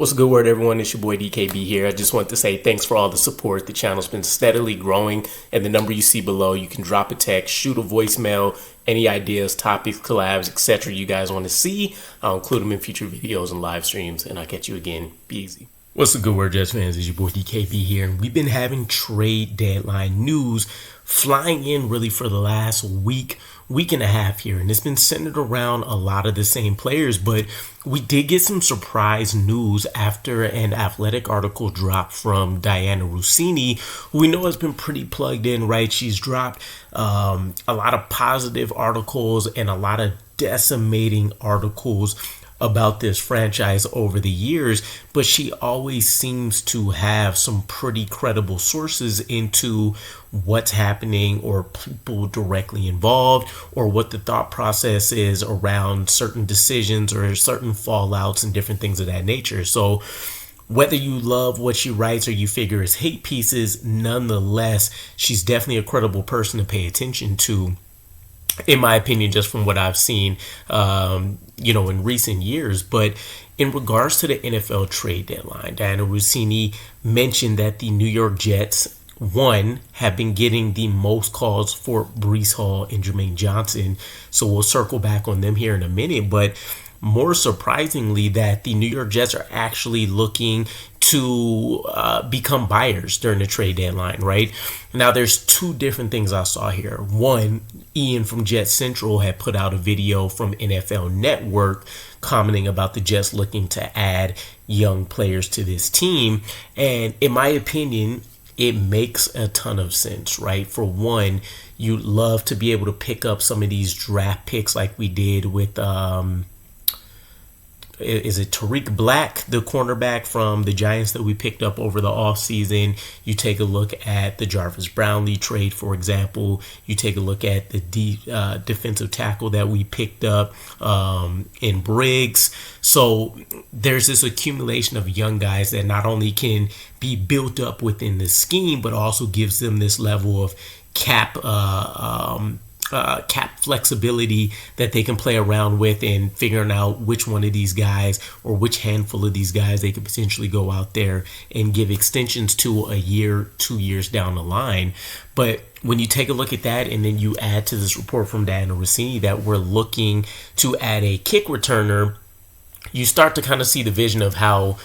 What's a good word, everyone? It's your boy DKB here. I just want to say thanks for all the support. The channel's been steadily growing, and the number you see below, you can drop a text, shoot a voicemail, any ideas, topics, collabs, etc. you guys want to see. I'll include them in future videos and live streams, and I'll catch you again. Be easy. What's a good word, Jets fans? It's your boy DKB here, and we've been having trade deadline news flying in really for the last week and a half here, and it's been centered around a lot of the same players, but we did get some surprise news after an Athletic article dropped from Diani Russini, who we know has been pretty plugged in, right? She's dropped a lot of positive articles and a lot of decimating articles about this franchise over the years, but she always seems to have some pretty credible sources into what's happening or people directly involved or what the thought process is around certain decisions or certain fallouts and different things of that nature. So whether you love what she writes or you figure it's hate pieces, nonetheless, she's definitely a credible person to pay attention to, in my opinion, just from what I've seen, in recent years. But in regards to the NFL trade deadline, Diani Russini mentioned that the New York Jets, have been getting the most calls for Breece and Jermaine Johnson. So we'll circle back on them here in a minute. But more surprisingly, that the New York Jets are actually looking to become buyers during the trade deadline, right? Now, there's two different things I saw here. One, Ian from Jet Central had put out a video from NFL Network commenting about the Jets looking to add young players to this team. And in my opinion, it makes a ton of sense, right? For one, you'd love to be able to pick up some of these draft picks like we did with is it Tariq Black, the cornerback from the Giants that we picked up over the offseason? You take a look at the Jarvis Brownlee trade, for example. You take a look at the defensive tackle that we picked up in Briggs. So there's this accumulation of young guys that not only can be built up within the scheme, but also gives them this level of cap flexibility that they can play around with and figuring out which one of these guys or which handful of these guys they could potentially go out there and give extensions to a year, 2 years down the line. But when you take a look at that and then you add to this report from Diani Russini that we're looking to add a kick returner, you start to kind of see the vision of how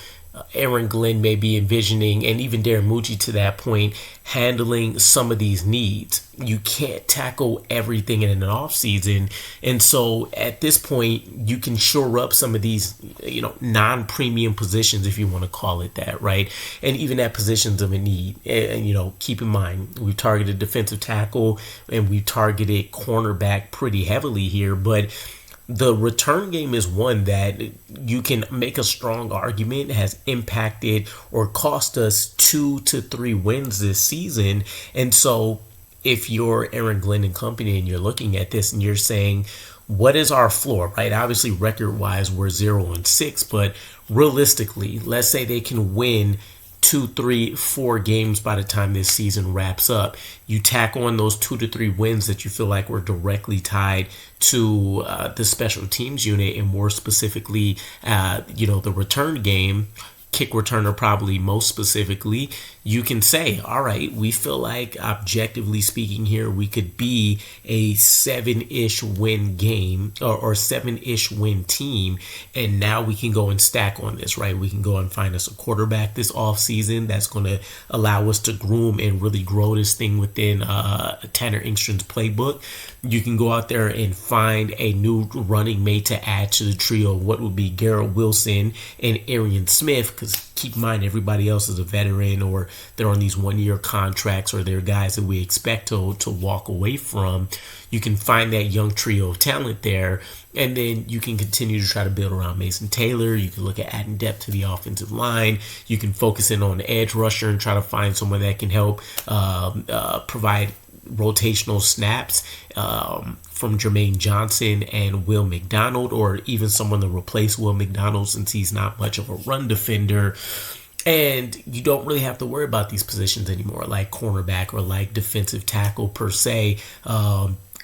Aaron Glenn may be envisioning, and even Darren Mucci to that point, handling some of these needs. You can't tackle everything in an offseason. And so at this point, you can shore up some of these, non-premium positions, if you want to call it that, right? And even at positions of a need. And keep in mind, we've targeted defensive tackle and we've targeted cornerback pretty heavily here, but the return game is one that you can make a strong argument has impacted or cost us 2 to 3 wins this season. And so if you're Aaron Glenn and company and you're looking at this and you're saying, what is our floor, right? Obviously, record-wise, we're 0-6, but realistically, let's say they can win 2, 3, 4 games by the time this season wraps up. You tack on those 2 to 3 wins that you feel like were directly tied to the special teams unit, and more specifically, the return game, kick returner probably most specifically. You can say, all right, we feel like objectively speaking here, we could be a 7-ish win game or 7-ish win team. And now we can go and stack on this, right? We can go and find us a quarterback this offseason that's going to allow us to groom and really grow this thing within Tanner Engstrom's playbook. You can go out there and find a new running mate to add to the trio. What would be Garrett Wilson and Arian Smith, because keep in mind, everybody else is a veteran or they're on these 1-year contracts or they're guys that we expect to walk away from. You can find that young trio of talent there, and then you can continue to try to build around Mason Taylor. You can look at adding depth to the offensive line. You can focus in on the edge rusher and try to find someone that can help provide rotational snaps from Jermaine Johnson and Will McDonald, or even someone to replace Will McDonald since he's not much of a run defender. And you don't really have to worry about these positions anymore, like cornerback or like defensive tackle per se,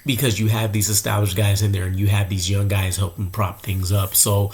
because you have these established guys in there and you have these young guys helping prop things up. So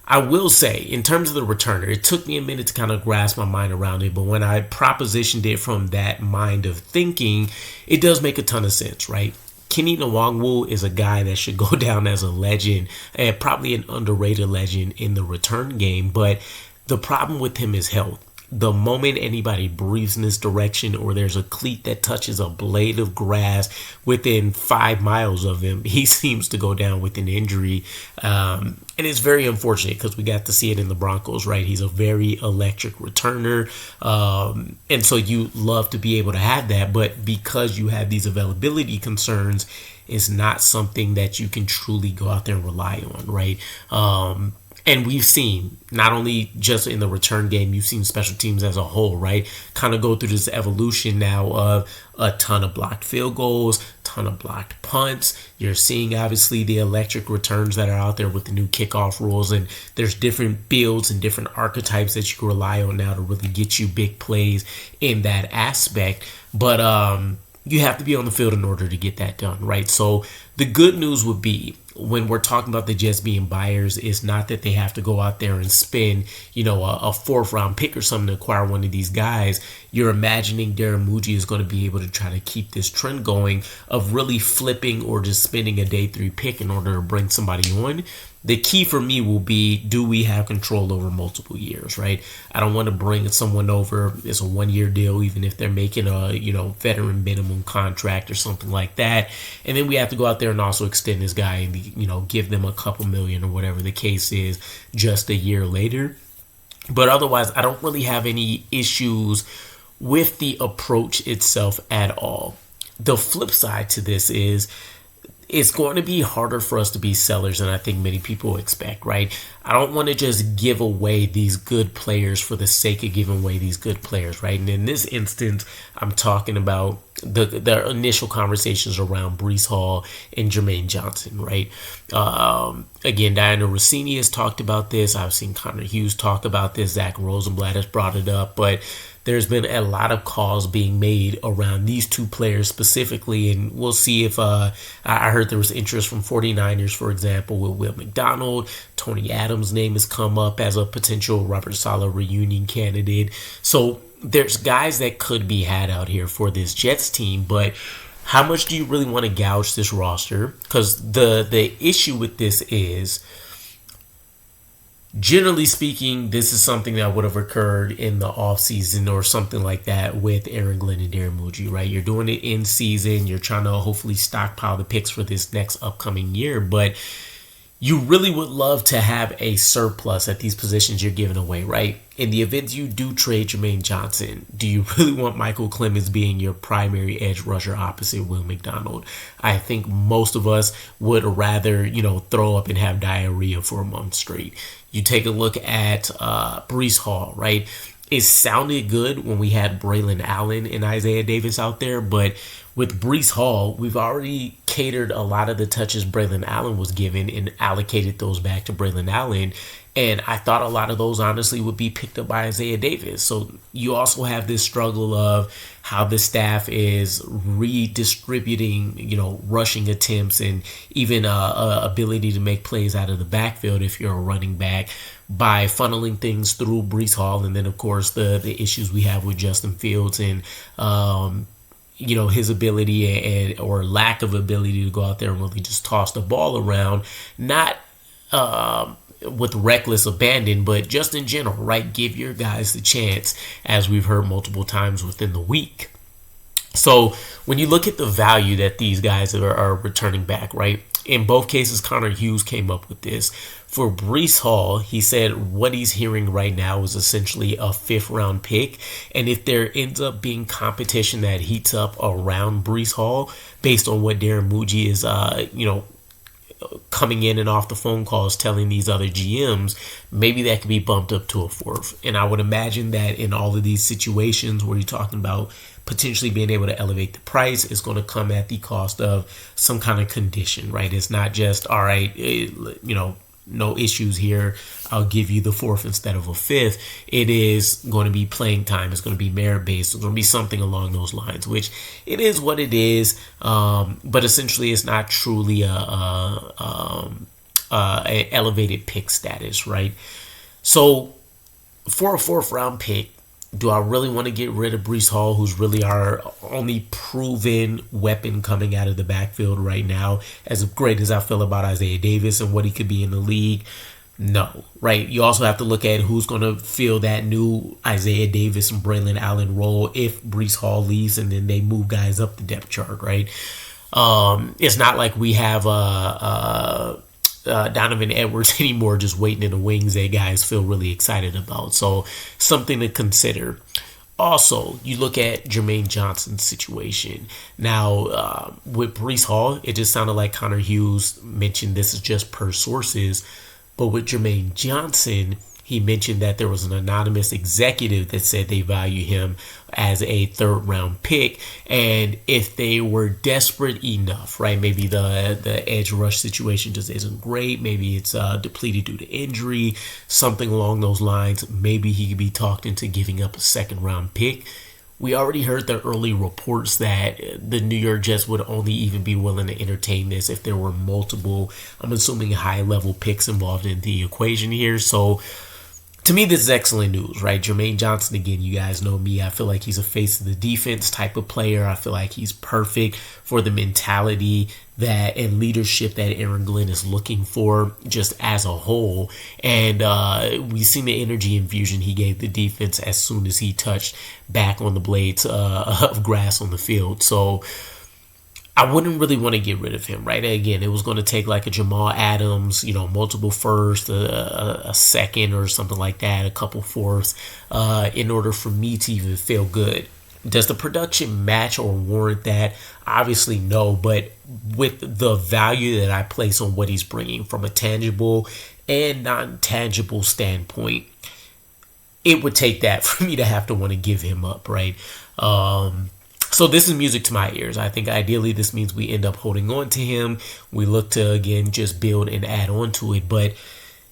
I will say, in terms of the returner, it took me a minute to kind of grasp my mind around it, but when I propositioned it from that mind of thinking, it does make a ton of sense, right? Kenny Nwangwu is a guy that should go down as a legend, and probably an underrated legend in the return game, but the problem with him is health. The moment anybody breathes in this direction or there's a cleat that touches a blade of grass within 5 miles of him, he seems to go down with an injury. And it's very unfortunate because we got to see it in the Broncos, right? He's a very electric returner. And so you love to be able to have that. But because you have these availability concerns, it's not something that you can truly go out there and rely on, right? And we've seen, not only just in the return game, you've seen special teams as a whole, right? Kind of go through this evolution now of a ton of blocked field goals, ton of blocked punts. You're seeing, obviously, the electric returns that are out there with the new kickoff rules. And there's different builds and different archetypes that you can rely on now to really get you big plays in that aspect. But you have to be on the field in order to get that done, right? So the good news would be, when we're talking about the Jets being buyers, it's not that they have to go out there and spend, a fourth round pick or something to acquire one of these guys. You're imagining Diani Russini is going to be able to try to keep this trend going of really flipping or just spending a day 3 pick in order to bring somebody on. The key for me will be, do we have control over multiple years, right? I don't want to bring someone over. It's a 1-year deal, even if they're making a, veteran minimum contract or something like that. And then we have to go out there and also extend this guy and, give them a couple million or whatever the case is just a year later. But otherwise, I don't really have any issues with the approach itself at all. The flip side to this is, it's going to be harder for us to be sellers than I think many people expect, right? I don't want to just give away these good players for the sake of giving away these good players, right? And in this instance, I'm talking about the initial conversations around Breece Hall and Jermaine Johnson, right? Again, Diani Russini has talked about this. I've seen Connor Hughes talk about this. Zach Rosenblatt has brought it up, but there's been a lot of calls being made around these two players specifically, and we'll see if I heard there was interest from 49ers, for example, with Will McDonald. Tony Adams' name has come up as a potential Robert Saleh reunion candidate. So there's guys that could be had out here for this Jets team, but how much do you really want to gouge this roster? Because the issue with this is, generally speaking, this is something that would have occurred in the offseason or something like that with Aaron Glenn and Diani Russini, right? You're doing it in season. You're trying to hopefully stockpile the picks for this next upcoming year. But you really would love to have a surplus at these positions you're giving away, right? In the event you do trade Jermaine Johnson, do you really want Michael Clemens being your primary edge rusher opposite Will McDonald? I think most of us would rather, throw up and have diarrhea for a month straight. You take a look at Breece Hall, right? It sounded good when we had Braylon Allen and Isaiah Davis out there, but with Breece Hall, we've already catered a lot of the touches Braylon Allen was given and allocated those back to Braylon Allen. And I thought a lot of those, honestly, would be picked up by Isaiah Davis. So you also have this struggle of how the staff is redistributing, rushing attempts and even ability to make plays out of the backfield if you're a running back by funneling things through Breece Hall. And then, of course, the issues we have with Justin Fields and, his ability or lack of ability to go out there and really just toss the ball around. Not with reckless abandon, but just in general, right? Give your guys the chance, as we've heard multiple times within the week. So when you look at the value that these guys are returning back, right? In both cases, Connor Hughes came up with this. For Breece Hall, he said what he's hearing right now is essentially a 5th-round pick. And if there ends up being competition that heats up around Breece Hall, based on what Diani Russini is, coming in and off the phone calls telling these other GMs, maybe that could be bumped up to a 4th. And I would imagine that in all of these situations where you're talking about potentially being able to elevate the price, is going to come at the cost of some kind of condition, right? It's not just, all right, no issues here, I'll give you the 4th instead of a 5th. It is going to be playing time. It's going to be merit-based. It's going to be something along those lines, which it is what it is. But essentially, it's not truly a elevated pick status, right? So for a 4th round pick, do I really want to get rid of Breece Hall, who's really our only proven weapon coming out of the backfield right now? As great as I feel about Isaiah Davis and what he could be in the league, no, right? You also have to look at who's going to fill that new Isaiah Davis and Braylon Allen role if Breece Hall leaves and then they move guys up the depth chart, right? It's not like we have Donovan Edwards anymore just waiting in the wings that guys feel really excited about. So something to consider. Also, you look at Jermaine Johnson's situation. Now, with Breece Hall, it just sounded like Connor Hughes mentioned this is just per sources. But with Jermaine Johnson, he mentioned that there was an anonymous executive that said they value him as a 3rd round pick. And if they were desperate enough, right, maybe the edge rush situation just isn't great. Maybe it's depleted due to injury, something along those lines. Maybe he could be talked into giving up a 2nd round pick. We already heard the early reports that the New York Jets would only even be willing to entertain this if there were multiple, I'm assuming, high-level picks involved in the equation here. So, to me, this is excellent news, right? Jermaine Johnson, again, you guys know me. I feel like he's a face of the defense type of player. I feel like he's perfect for the mentality that and leadership that Aaron Glenn is looking for just as a whole. And we've seen the energy infusion he gave the defense as soon as he touched back on the blades of grass on the field. So I wouldn't really want to get rid of him, right? Again, it was going to take like a Jamal Adams, multiple first, a 2nd or something like that, a couple 4ths, in order for me to even feel good. Does the production match or warrant that? Obviously, no. But with the value that I place on what he's bringing from a tangible and non-tangible standpoint, it would take that for me to have to want to give him up, right? So this is music to my ears. I think ideally this means we end up holding on to him. We look to, again, just build and add on to it. But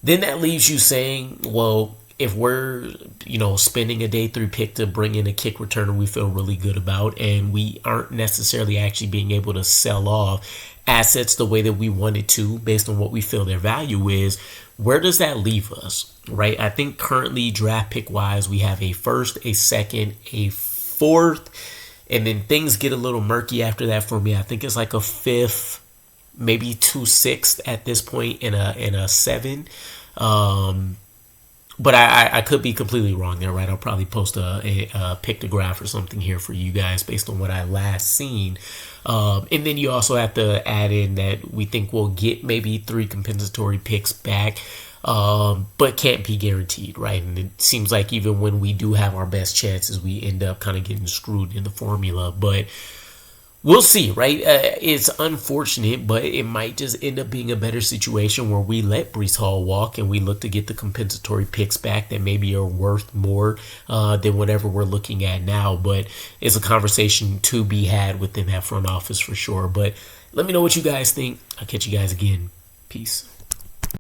then that leaves you saying, well, if we're, spending a day 3 pick to bring in a kick returner we feel really good about, and we aren't necessarily actually being able to sell off assets the way that we wanted to based on what we feel their value is, where does that leave us, right? I think currently draft pick wise, we have a 1st, a 2nd, a 4th, and then things get a little murky after that for me. I think it's like a 5th, maybe 2 6th at this point in a 7. But I could be completely wrong there, right? I'll probably post a pictograph or something here for you guys based on what I last seen. And then you also have to add in that we think we'll get maybe 3 compensatory picks back, but can't be guaranteed, right? And it seems like even when we do have our best chances, we end up kind of getting screwed in the formula. But we'll see, right? It's unfortunate, but it might just end up being a better situation where we let Breece Hall walk and we look to get the compensatory picks back that maybe are worth more than whatever we're looking at now. But it's a conversation to be had within that front office for sure. But let me know what you guys think. I'll catch you guys again. Peace.